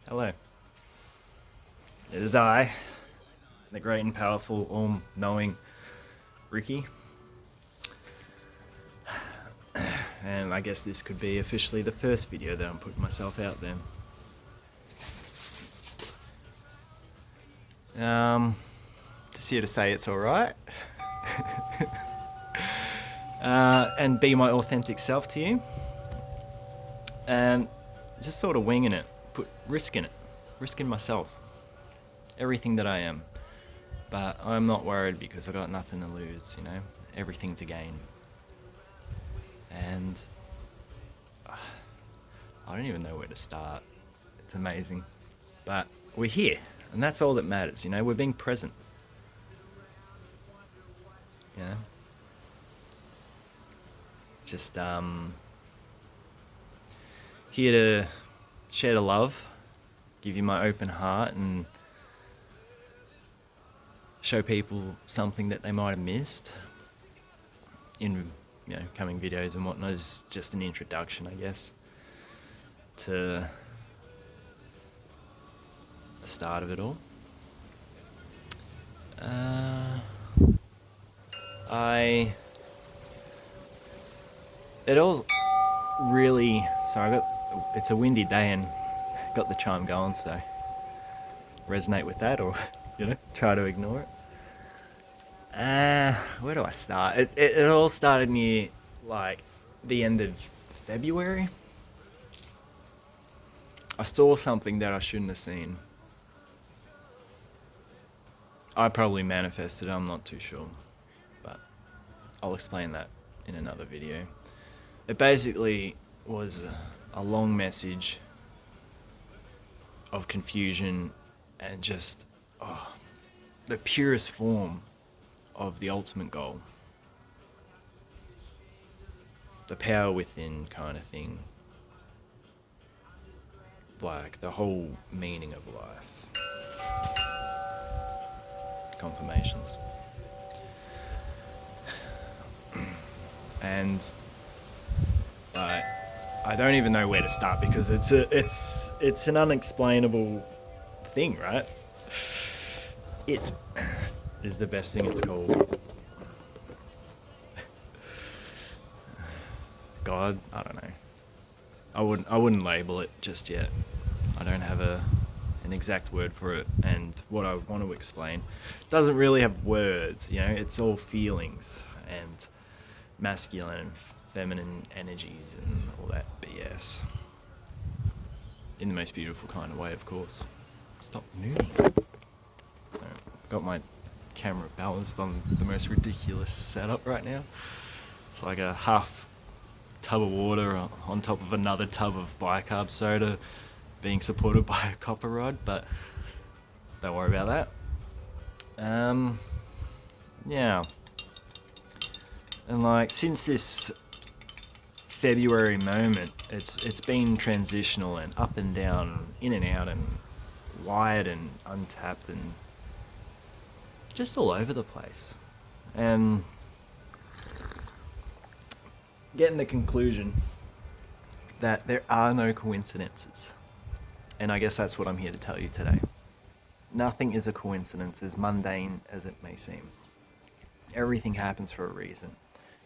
Hello. It is I, the great and powerful, all-knowing Ricky. And I guess this could be officially the first video that I'm putting myself out there. Just here to say it's alright. And be my authentic self to you. And just sort of winging it, risking myself. Everything that I am. But I'm not worried because I got nothing to lose, you know, everything to gain. And I don't even know where to start. It's amazing. But we're here, and that's all that matters, you know, we're being present. You know? Just here to share the love, give you my open heart, and show people something that they might have missed in, you know, coming videos and whatnot. Is just an introduction, I guess, to the start of it all. It all really, sorry, it's a windy day and got the chime going, so resonate with that or, you know, try to ignore it. Where do I start? It all started near, like, the end of February. I saw something that I shouldn't have seen. I probably manifested it, I'm not too sure. But I'll explain that in another video. It basically was a long message of confusion and just the purest form of the ultimate goal. The power within kind of thing. Like the whole meaning of life. Confirmations. And I don't even know where to start because it's an unexplainable thing, right? It is the best thing it's called. God, I don't know. I wouldn't label it just yet. I don't have an exact word for it, and what I want to explain doesn't really have words, you know, it's all feelings and masculine and feminine energies and all that BS. In the most beautiful kind of way, of course. Stop moving. I've got my camera balanced on the most ridiculous setup right now. It's like a half tub of water on top of another tub of bicarb soda being supported by a copper rod, but don't worry about that. Yeah. And like, since this February moment, it's been transitional and up and down, in and out, and wired and untapped, and just all over the place. And getting the conclusion that there are no coincidences. And I guess that's what I'm here to tell you today. Nothing is a coincidence, as mundane as it may seem. Everything happens for a reason.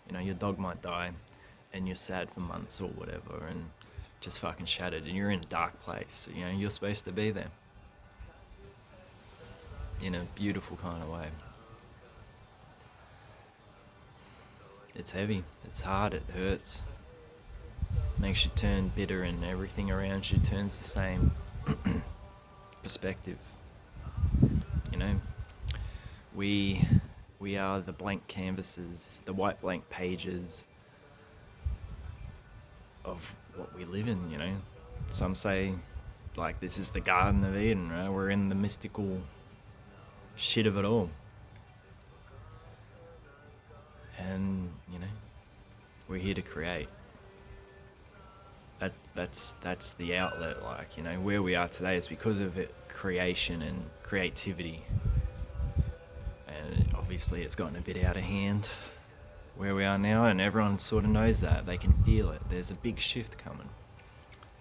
You know, your dog might die and you're sad for months or whatever and just fucking shattered and you're in a dark place. You know, you're supposed to be there. In a beautiful kind of way. It's heavy, it's hard, it hurts. Makes you turn bitter and everything around you turns the same. Perspective. You know, we are the blank canvases, the white blank pages of what we live in, you know. Some say, like, this is the Garden of Eden, right? We're in the mystical shit of it all. And, you know, we're here to create. That's the outlet, like, you know, where we are today is because of it, creation and creativity. And obviously it's gotten a bit out of hand where we are now, and everyone sort of knows that. They can feel it. There's a big shift coming.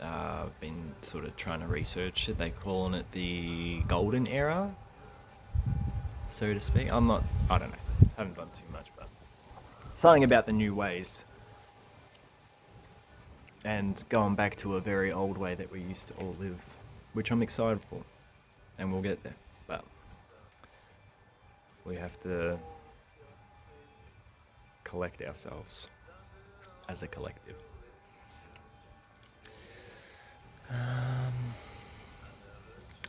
I've been sort of trying to research it. They calling it the golden era, so to speak. I don't know. Haven't done too much, but something about the new ways and going back to a very old way that we used to all live, which I'm excited for, and we'll get there. But we have to collect ourselves as a collective.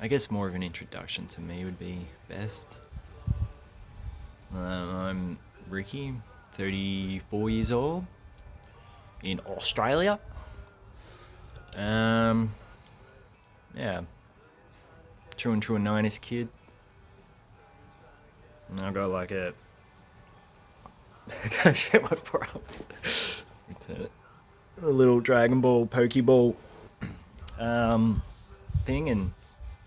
I guess more of an introduction to me would be best. I'm Ricky, 34 years old, in Australia. Yeah, true and true a 90s kid. And I got like a... I can't share my forearm. Return it. A little Dragon Ball, Pokeball thing, and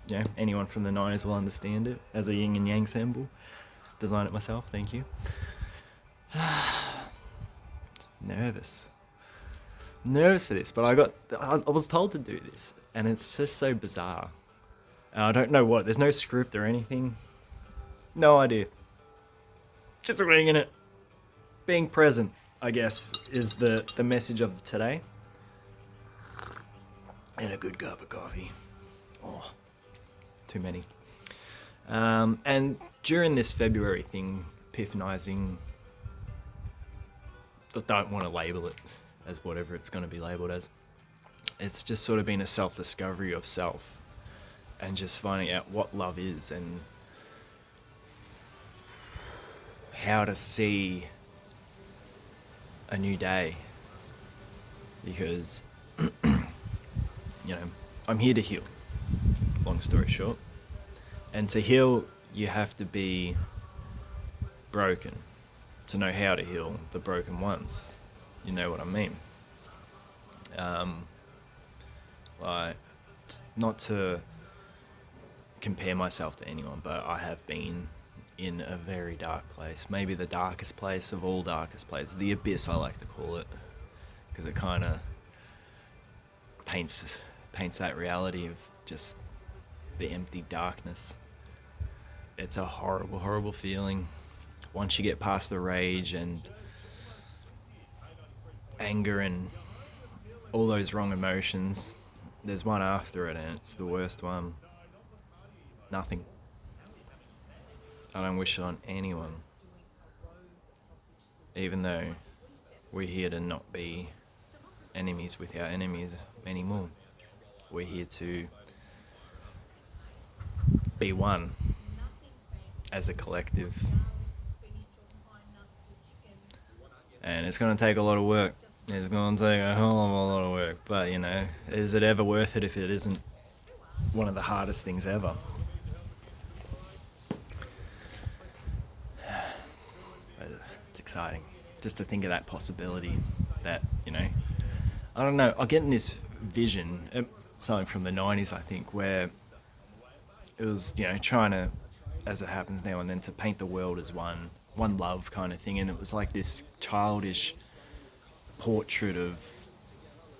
you know, anyone from the 90s will understand it as a yin and yang symbol. Designed it myself, thank you. Nervous for this, but I was told to do this, and it's just so bizarre. And I don't know what. There's no script or anything. No idea. Just winging it. Being present, I guess, is the message of today. And a good cup of coffee. Oh, too many. And during this February thing, epiphanizing, I don't want to label it as whatever it's going to be labeled as. It's just sort of been a self-discovery of self and just finding out what love is and how to see a new day. Because, you know, I'm here to heal, long story short. And to heal, you have to be broken to know how to heal the broken ones. You know what I mean? Like, not to compare myself to anyone, but I have been in a very dark place. Maybe the darkest place of all darkest places. The abyss, I like to call it. Because it kind of paints that reality of just the empty darkness. It's a horrible, horrible feeling. Once you get past the rage and anger and all those wrong emotions, there's one after it, and it's the worst one. Nothing. I don't wish it on anyone. Even though we're here to not be enemies with our enemies anymore. We're here to be one as a collective. And it's going to take a lot of work. It's going to take a hell of a lot of work. But, you know, is it ever worth it if it isn't one of the hardest things ever? But it's exciting just to think of that possibility that, you know, I don't know, I get in this vision, something from the 90s, I think, where it was, you know, trying to, as it happens now and then, to paint the world as one love kind of thing, and it was like this childish portrait of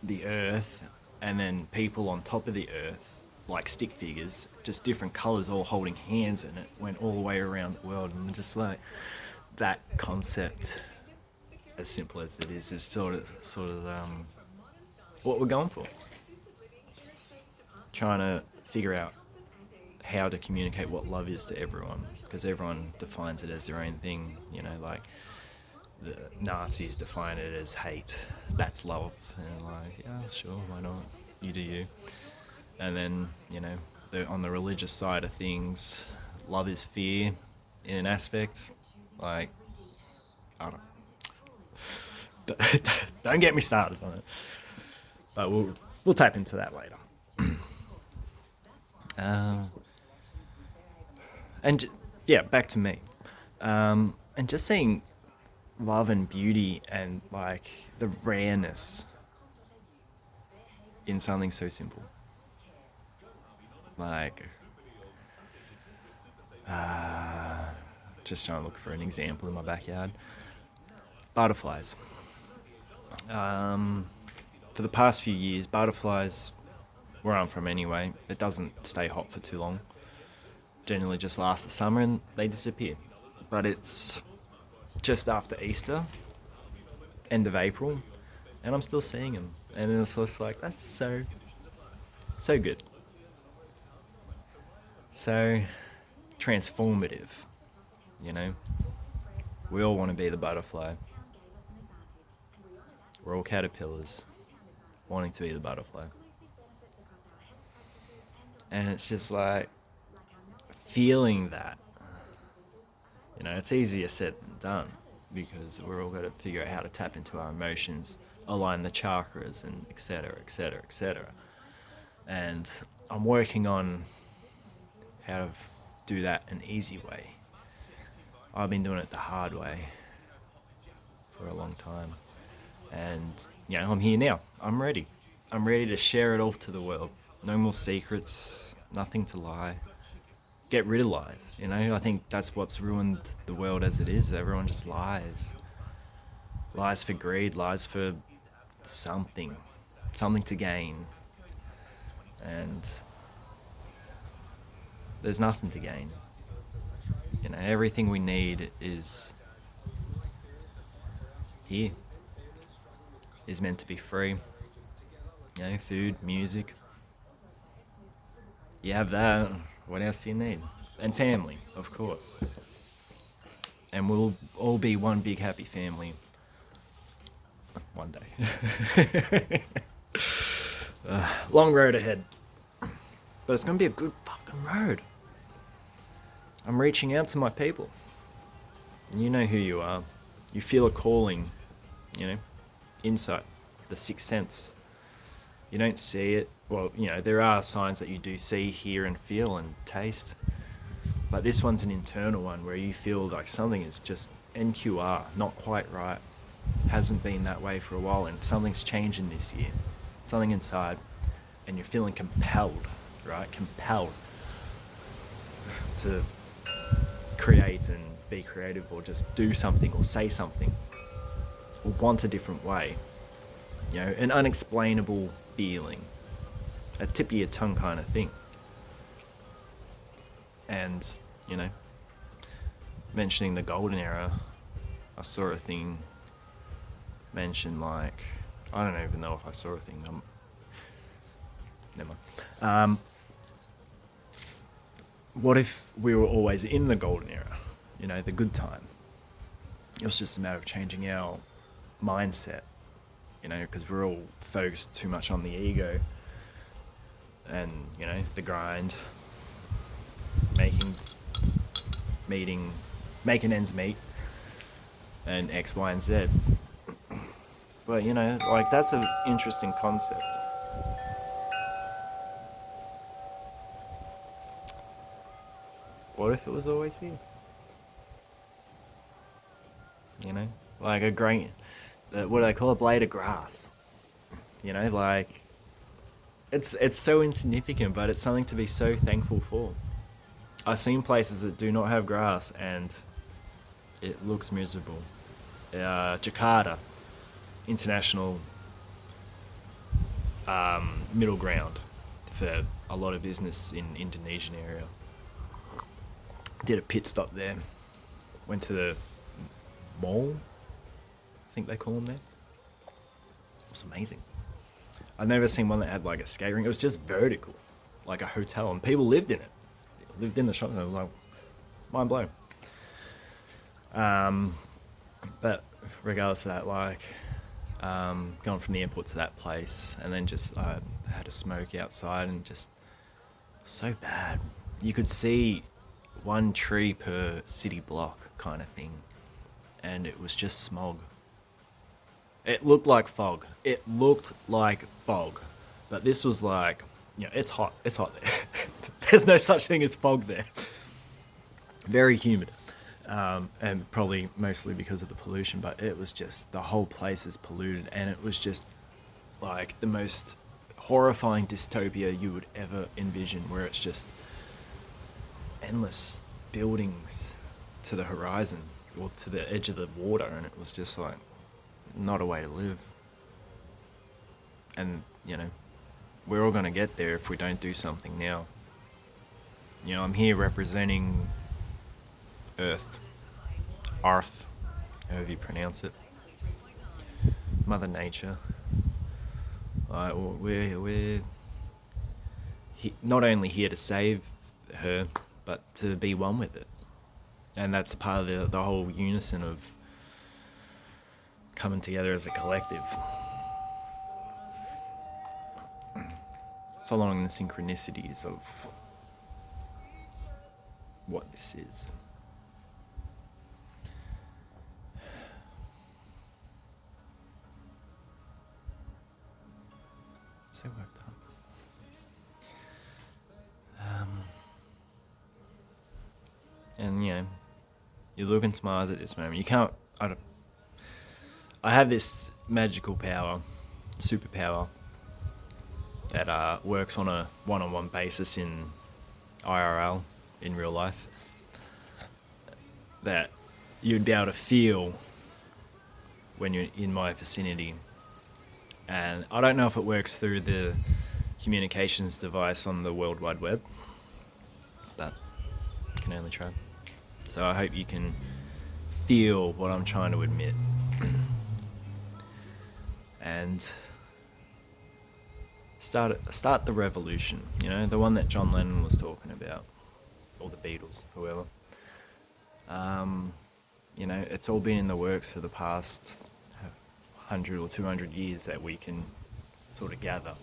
the earth and then people on top of the earth, like stick figures, just different colours all holding hands, and it went all the way around the world. And just like that concept, as simple as it is sort of what we're going for. Trying to figure out how to communicate what love is to everyone, because everyone defines it as their own thing. You know, like the Nazis define it as hate. That's love. And like, yeah, sure, why not? You do you. And then, you know, on the religious side of things, love is fear in an aspect. Like, I don't get me started on it. But we'll tap into that later. And yeah, back to me. And just seeing love and beauty and like the rareness in something so simple. Like, just trying to look for an example in my backyard. Butterflies. for the past few years, butterflies, where I'm from anyway, it doesn't stay hot for too long. Generally just lasts the summer and they disappear. But it's just after Easter, end of April, and I'm still seeing them. And it's just like, that's so good. So transformative, you know? We all want to be the butterfly. We're all caterpillars wanting to be the butterfly. And it's just like feeling that. You know, it's easier said than done because we're all got to figure out how to tap into our emotions, align the chakras, and etc., etc., etc. And I'm working on how to do that an easy way. I've been doing it the hard way for a long time. And, you know, I'm here now. I'm ready. I'm ready to share it all to the world. No more secrets, nothing to lie. Get rid of lies, you know? I think that's what's ruined the world as it is. Everyone just lies. Lies for greed, lies for something to gain. And there's nothing to gain. You know, everything we need is here. Is meant to be free. You know, food, music. You have that, what else do you need? And family, of course. And we'll all be one big happy family one day. Long road ahead. But it's going to be a good fucking road. I'm reaching out to my people. You know who you are. You feel a calling, you know, insight, the sixth sense. You don't see it. Well, you know, there are signs that you do see, hear, and feel and taste. But this one's an internal one where you feel like something is just NQR, not quite right. Hasn't been that way for a while, and something's changing this year. Something inside, and you're feeling compelled, right? Compelled to create and be creative, or just do something, or say something, or want a different way. You know, an unexplainable feeling, a tip of your tongue kind of thing. And, you know, mentioning the golden era, I saw a thing mention like, I don't even know if I saw a thing. Never mind. What if we were always in the golden era? You know, the good time. It was just a matter of changing our mindset. You know, because we're all focused too much on the ego and, you know, the grind, making ends meet, and X, Y, and Z. But, you know, like, that's an interesting concept. What if it was always here? You know, like a great, what do they call a blade of grass? You know, like, it's so insignificant, but it's something to be so thankful for. I've seen places that do not have grass and it looks miserable. Jakarta, international middle ground for a lot of business in Indonesian area. Did a pit stop there. Went to the mall, I think they call them there. It was amazing. I've never seen one that had like a skate rink. It was just vertical, like a hotel, and people lived in it. Lived in the shops, and it was like mind blown. But regardless of that, like going from the airport to that place, and then just had a smoke outside, and just so bad. You could see one tree per city block, kind of thing, and it was just smog. It looked like fog. But this was like, you know, it's hot. It's hot there. There's no such thing as fog there. Very humid. And probably mostly because of the pollution, but it was just, the whole place is polluted, and it was just like the most horrifying dystopia you would ever envision, where it's just endless buildings to the horizon or to the edge of the water, and it was just like not a way to live. And, we're all going to get there if we don't do something now. I'm here representing Earth, Arth, however you pronounce it, Mother Nature. We're not only here to save her, but to be one with it. And that's a part of the whole unison of coming together as a collective. Following the synchronicities of what this is. So worked up. And you look into my eyes at this moment. You can't. I have this magical power, superpower, that works on a one-on-one basis in IRL, in real life, that you'd be able to feel when you're in my vicinity. And I don't know if it works through the communications device on the World Wide Web, but I can only try. So I hope you can feel what I'm trying to admit. And start the revolution, the one that John Lennon was talking about, or the Beatles, whoever. It's all been in the works for the past 100 or 200 years that we can sort of gather.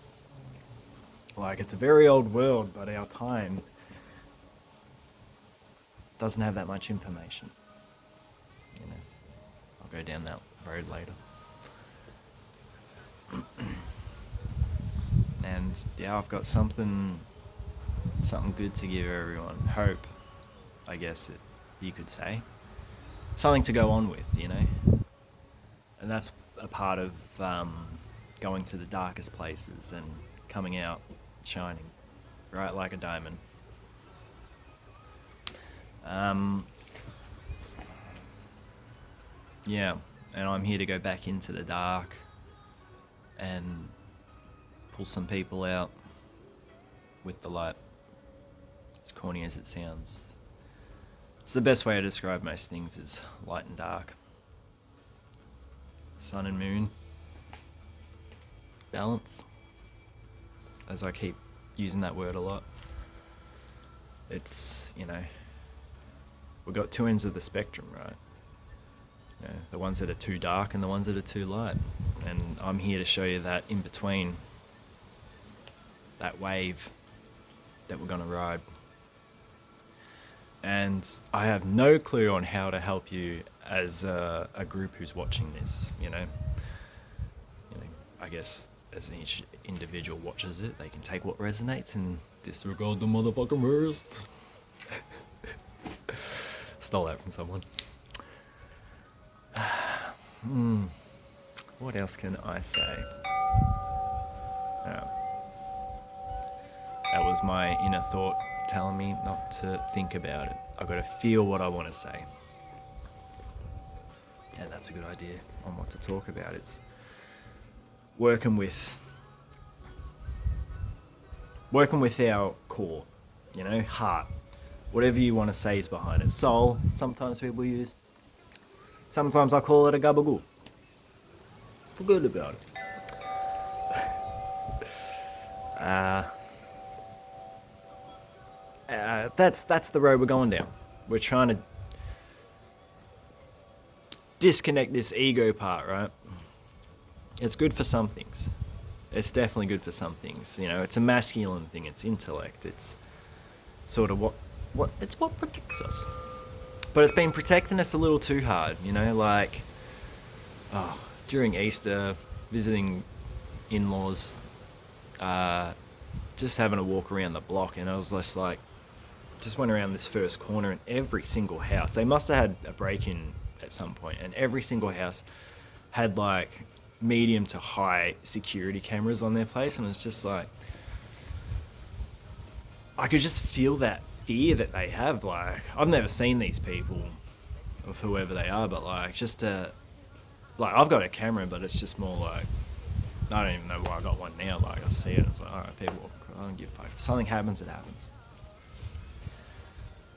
Like, it's a very old world, but our time doesn't have that much information. I'll go down that road later. And I've got something good to give everyone. Hope, I guess you could say. Something to go on with, And that's a part of going to the darkest places and coming out shining, right, like a diamond. And I'm here to go back into the dark and pull some people out with the light. As corny as it sounds. It's the best way to describe most things, is light and dark. Sun and moon. Balance. As I keep using that word a lot. It's, we've got two ends of the spectrum, right? The ones that are too dark and the ones that are too light. And I'm here to show you that in between, that wave that we're going to ride. And I have no clue on how to help you as a group who's watching this, I guess as each individual watches it, they can take what resonates and disregard the motherfucking rest. Stole that from someone. What else can I say? That was my inner thought telling me not to think about it. I've got to feel what I want to say. And that's a good idea on what to talk about. It's working with our core, heart. Whatever you want to say is behind it. Soul, sometimes people use. Sometimes I call it a gabagool. Forget about it. That's the road we're going down. We're trying to disconnect this ego part, right? It's good for some things. It's definitely good for some things. It's a masculine thing. It's intellect. It's sort of what protects us. But it's been protecting us a little too hard, during Easter, visiting in-laws, just having a walk around the block, and I was just went around this first corner, and every single house, they must have had a break-in at some point, and every single house had medium to high security cameras on their place, and it's just I could just feel that fear that they have. I've never seen these people, of whoever they are, but I've got a camera, but it's just more I don't even know why I got one now. Like, I see it, it's like, alright, people, I don't give a fuck. If something happens, it happens.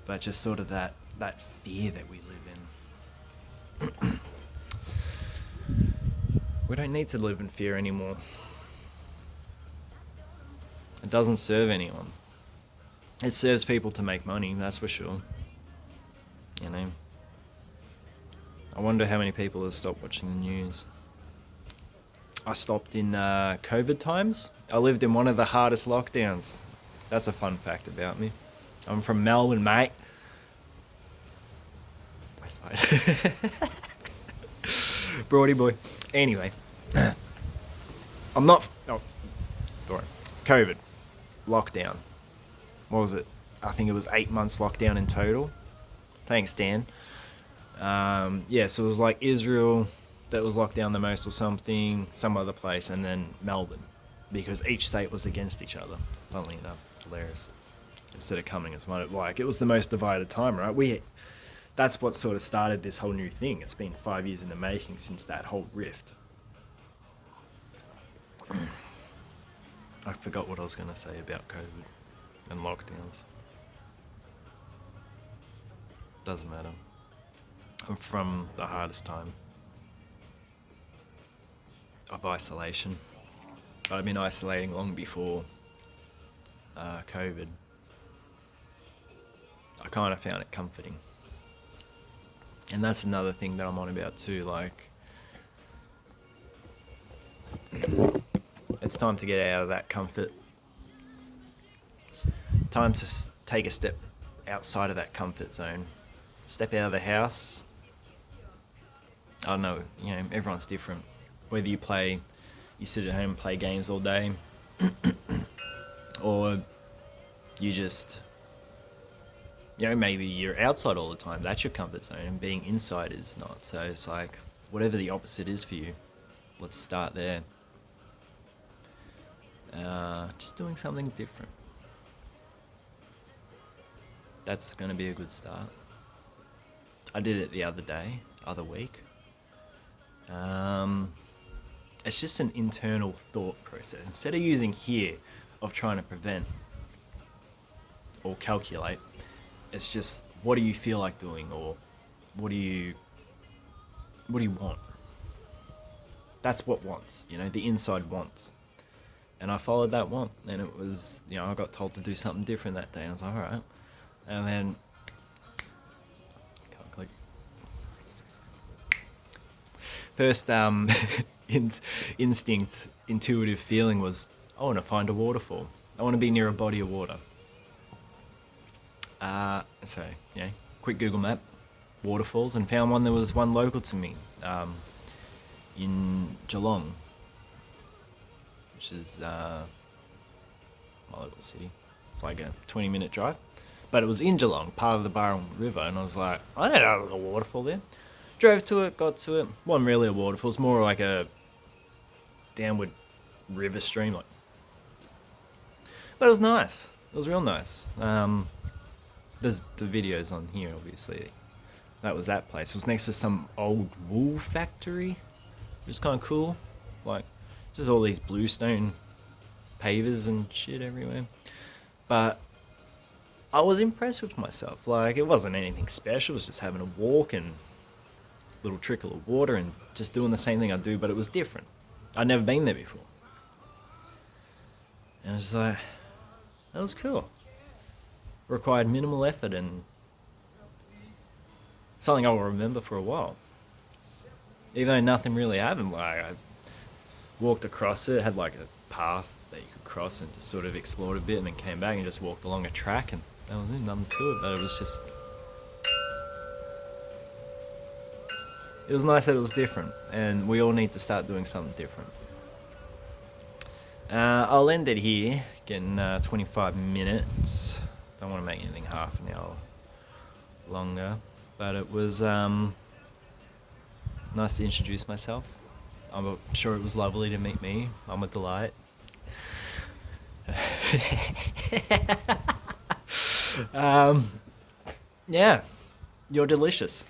But just sort of that fear that we live in. We don't need to live in fear anymore. It doesn't serve anyone. It serves people to make money, that's for sure. You know? I wonder how many people have stopped watching the news. I stopped in COVID times. I lived in one of the hardest lockdowns. That's a fun fact about me. I'm from Melbourne, mate. West side. Broady boy. Anyway. I'm not... Oh, sorry. COVID. Lockdown. What was it? I think it was 8 months lockdown in total. Thanks, Dan. Yeah, so it was like Israel that was locked down the most or something, some other place, and then Melbourne, because each state was against each other. Funnily enough, hilarious. Instead of coming as one, like, it was the most divided time, right? That's what sort of started this whole new thing. It's been 5 years in the making since that whole rift. I forgot what I was going to say about COVID and lockdowns. Doesn't matter. I'm from the hardest time of isolation. But I've been isolating long before COVID. I kind of found it comforting. And that's another thing that I'm on about too, like, it's time to get out of that comfort. Time to take a step outside of that comfort zone. Step out of the house. I don't know, you know, everyone's different. Whether you sit at home and play games all day, or you just, you know, maybe you're outside all the time. That's your comfort zone, and being inside is not. So it's like, whatever the opposite is for you, let's start there. Just doing something different. That's going to be a good start. I did it the other week. It's just an internal thought process. Instead of using here of trying to prevent or calculate, it's just, what do you feel like doing, or what do you want? That's what wants, you know, the inside wants. And I followed that want, and it was, you know, I got told to do something different that day, and I was like, all right. And then, can't click. First instinct, intuitive feeling was, I want to find a waterfall. I want to be near a body of water. So, you know, quick Google map, waterfalls, and found one. There was one local to me, in Geelong, which is my local city. It's like a 20-minute drive. But it was in Geelong, part of the Barwon River, and I was like, I don't know, there's a waterfall there. Drove to it, got to it. Wasn't really a waterfall, it's more like a downward river stream. Like. But it was nice. It was real nice. There's the videos on here, obviously. That was that place. It was next to some old wool factory. It was kind of cool. Like, just all these bluestone pavers and shit everywhere. But I was impressed with myself. Like, it wasn't anything special. It was just having a walk and a little trickle of water and just doing the same thing I do, but it was different. I'd never been there before. And I was like, that was cool. Required minimal effort and something I will remember for a while. Even though nothing really happened. Like, I walked across it, had like a path that you could cross, and just sort of explored a bit, and then came back and just walked along a track, and that was it, nothing to it. But it was just, it was nice that it was different, and we all need to start doing something different. I'll end it here, getting 25 minutes. Don't want to make anything half an hour longer, but it was nice to introduce myself. I'm sure it was lovely to meet me. I'm a delight. Yeah, you're delicious.